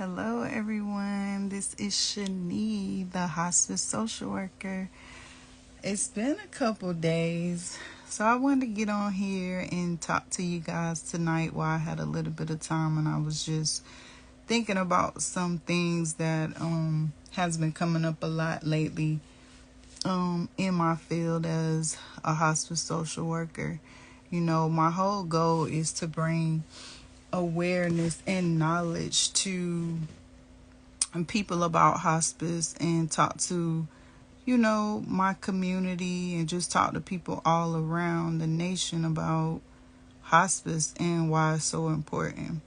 Hello, everyone. This is Shani, the hospice social worker. It's been a couple days, so I wanted to get on here and talk to you guys tonight while I had a little bit of time and I was just thinking about some things that has been coming up a lot lately in my field as a hospice social worker. You know, my whole goal is to bring awareness and knowledge to people about hospice and talk to, my community and just talk to people all around the nation about hospice and why it's so important.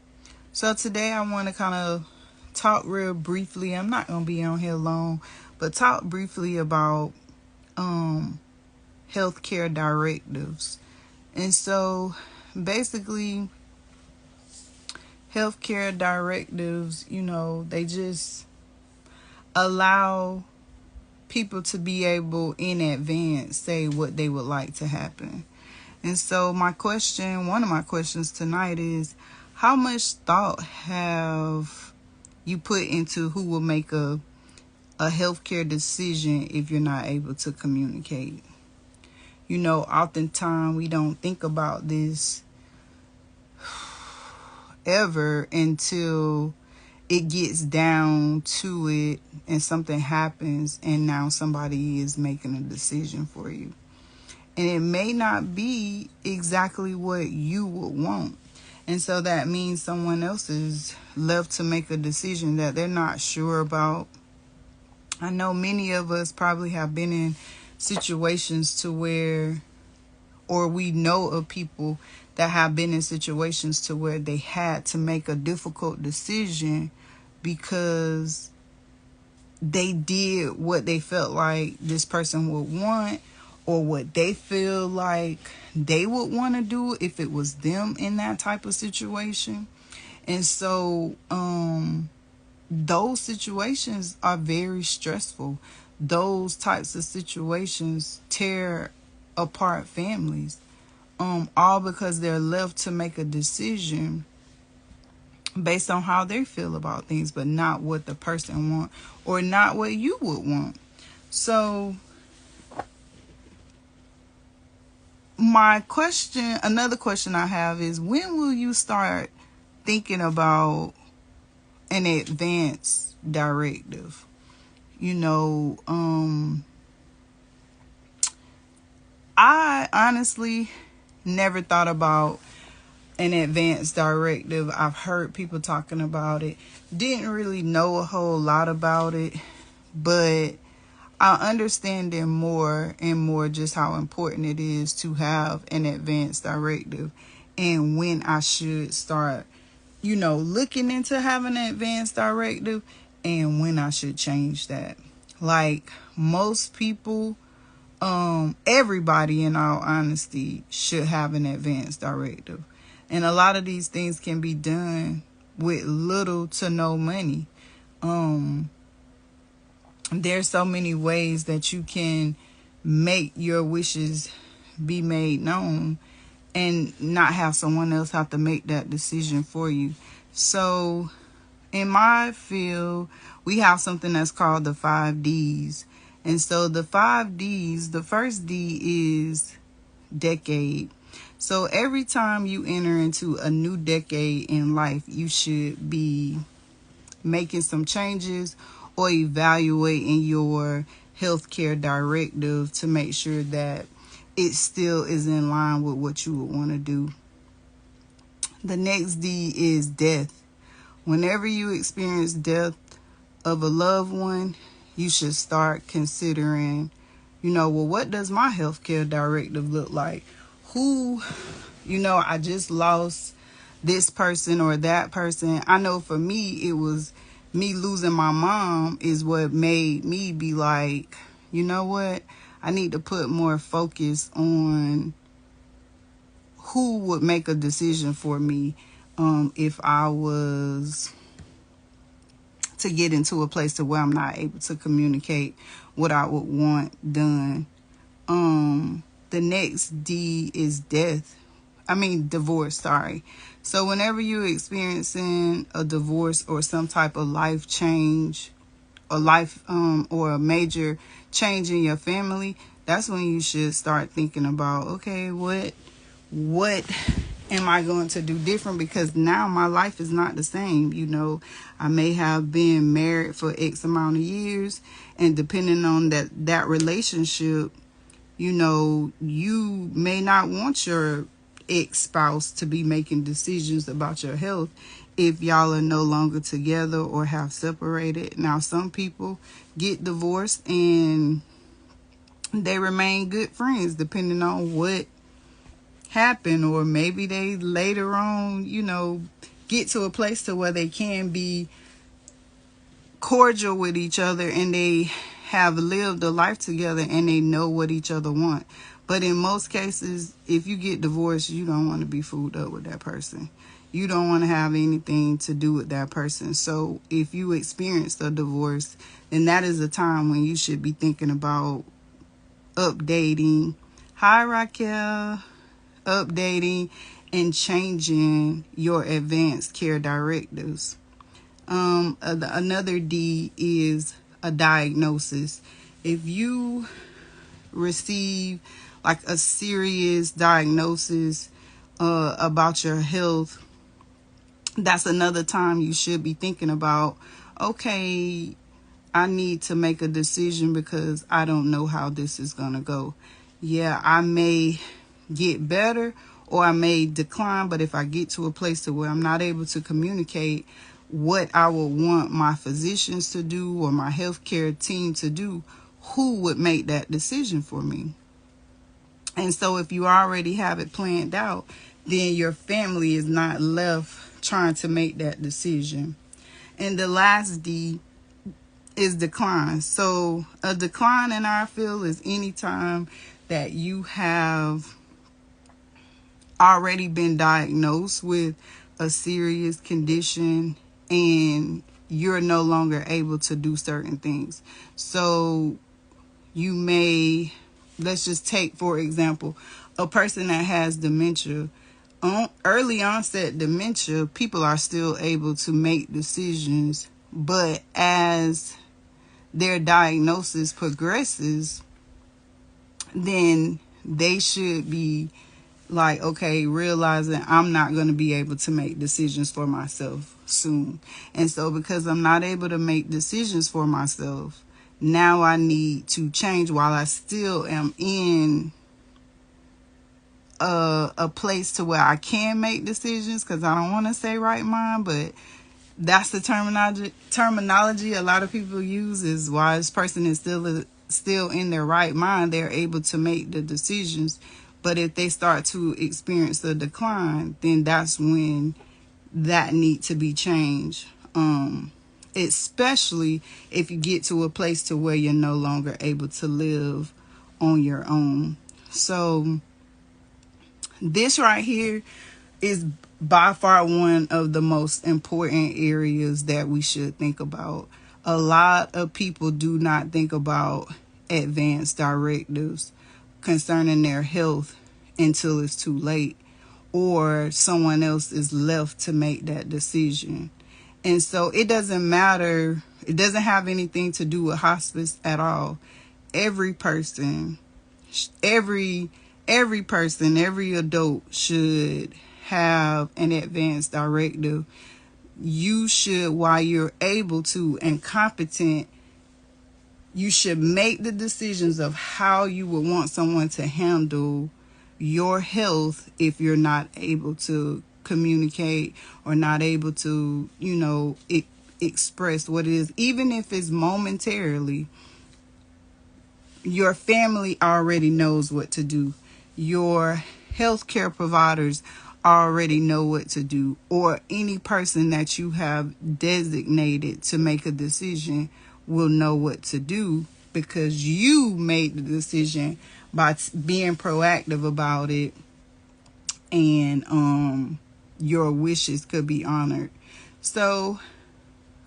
So today I want to kind of talk real briefly. I'm not going to be on here long, but talk briefly about healthcare directives. And so basically healthcare directives, they just allow people to be able in advance say what they would like to happen. And so one of my questions tonight is, how much thought have you put into who will make a healthcare decision if you're not able to communicate? Oftentimes we don't think about this ever until it gets down to it and something happens and now somebody is making a decision for you. And it may not be exactly what you would want. And so that means someone else is left to make a decision that they're not sure about. I know many of us probably have been in situations to where, or we know of people that have been in situations to where they had to make a difficult decision because they did what they felt like this person would want, or what they feel like they would want to do if it was them in that type of situation. And so those situations are very stressful. Those types of situations tear apart families, all because they're left to make a decision based on how they feel about things, but not what the person wants or not what you would want. So another question I have is, when will you start thinking about an advance directive? I honestly never thought about an advance directive. I've heard people talking about it. Didn't really know a whole lot about it, but I understand it more and more just how important it is to have an advance directive and when I should start, looking into having an advance directive and when I should change that. Like most people, everybody in all honesty should have an advance directive. And a lot of these things can be done with little to no money. There's so many ways that you can make your wishes be made known and not have someone else have to make that decision for you. So in my field, we have something that's called the 5 Ds. And so the 5 Ds, the first D is decade. So every time you enter into a new decade in life, you should be making some changes or evaluating your healthcare directive to make sure that it still is in line with what you would want to do. The next D is death. Whenever you experience death of a loved one, you should start considering, what does my healthcare directive look like? I just lost this person or that person. I know for me, it was me losing my mom is what made me be like, you know what? I need to put more focus on who would make a decision for me if I was to get into a place to where I'm not able to communicate what I would want done. The next D is death. divorce, sorry. So whenever you're experiencing a divorce or some type of life change or or a major change in your family, that's when you should start thinking about, okay, what am I going to do different? Because now my life is not the same. I may have been married for X amount of years, and depending on that relationship, you may not want your ex-spouse to be making decisions about your health if y'all are no longer together or have separated. Now, some people get divorced and they remain good friends depending on what happened, or maybe they later on, get to a place to where they can be cordial with each other and they have lived a life together and they know what each other want. But in most cases, if you get divorced, you don't want to be fooled up with that person. You don't want to have anything to do with that person. So if you experienced a divorce, then that is a time when you should be thinking about updating. Hi, Raquel. Updating and changing your advanced care directives. Another D is a diagnosis. If you receive like a serious diagnosis about your health, that's another time you should be thinking about, okay, I need to make a decision because I don't know how this is going to go. Yeah, I may get better or I may decline, but if I get to a place to where I'm not able to communicate what I would want my physicians to do or my healthcare team to do, who would make that decision for me? And so if you already have it planned out, then your family is not left trying to make that decision. And the last D is decline. So a decline in our field is any time that you have already been diagnosed with a serious condition and you're no longer able to do certain things. So you may, let's just take, for example, a person that has dementia. Early onset dementia, people are still able to make decisions, but as their diagnosis progresses, then they should be like, okay, realizing I'm not going to be able to make decisions for myself soon. And so because I'm not able to make decisions for myself, now I need to change while I still am in a place to where I can make decisions, because I don't want to say right mind, but that's the terminology a lot of people use, is why this person is still in their right mind. They're able to make the decisions. But if they start to experience a decline, then that's when that need to be changed. Especially if you get to a place to where you're no longer able to live on your own. So this right here is by far one of the most important areas that we should think about. A lot of people do not think about advanced directives concerning their health until it's too late, or someone else is left to make that decision. And so it doesn't matter. It doesn't have anything to do with hospice at all. Every person, every adult should have an advanced directive. You should, while you're able to and competent, you should make the decisions of how you would want someone to handle your health if you're not able to communicate or not able to, express what it is. Even if it's momentarily, your family already knows what to do. Your healthcare providers already know what to do, or any person that you have designated to make a decision will know what to do, because you made the decision by being proactive about it, and your wishes could be honored. So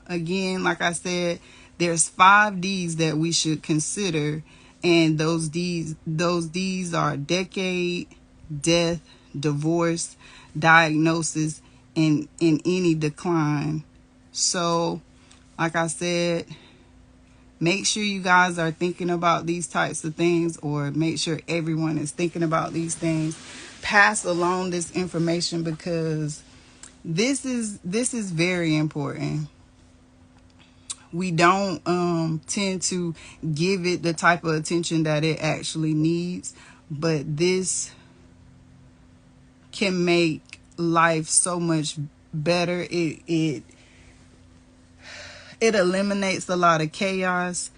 again, like I said, there's 5 D's that we should consider, and those D's are decade, death, divorce, diagnosis, and in any decline. So, like I said, make sure you guys are thinking about these types of things, or make sure everyone is thinking about these things. Pass along this information, because this is very important. We don't tend to give it the type of attention that it actually needs, but this can make life so much better. It eliminates a lot of chaos.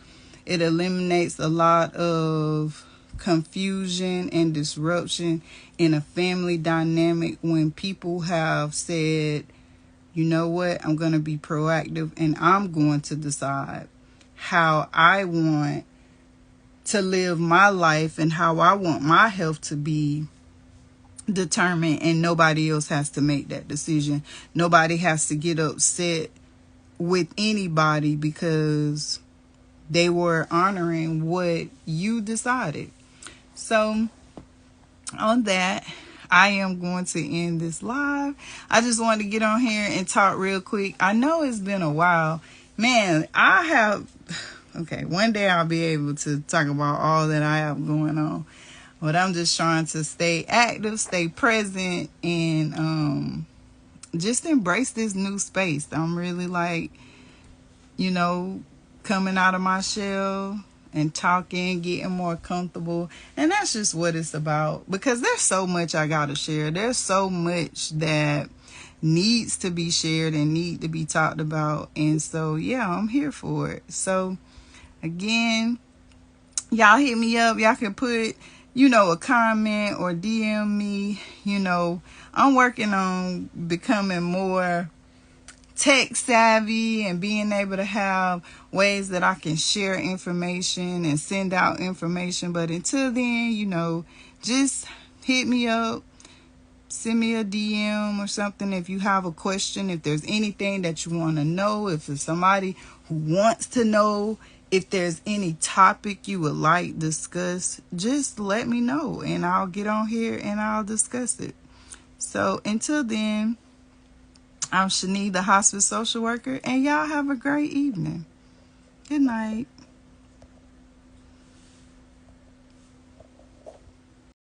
It eliminates a lot of confusion and disruption in a family dynamic when people have said, you know what, I'm going to be proactive and I'm going to decide how I want to live my life and how I want my health to be determined, and nobody else has to make that decision. Nobody has to get upset with anybody because they were honoring what you decided. So on that, I am going to end this live. I just wanted to get on here and talk real quick. I know it's been a while. Man, okay, one day I'll be able to talk about all that I have going on. But I'm just trying to stay active, stay present, and just embrace this new space. I'm really coming out of my shell and talking, getting more comfortable. And that's just what it's about, because there's so much I gotta share. There's so much that needs to be shared and need to be talked about. And so, yeah, I'm here for it. So, again, y'all hit me up. Y'all can put, a comment or DM me. I'm working on becoming more tech savvy and being able to have ways that I can share information and send out information. But until then, just hit me up, send me a DM or something if you have a question, if there's anything that you want to know, if there's somebody who wants to know, if there's any topic you would like discussed, just let me know and I'll get on here and I'll discuss it. So until then, I'm Shani, the hospice social worker, and y'all have a great evening. Good night.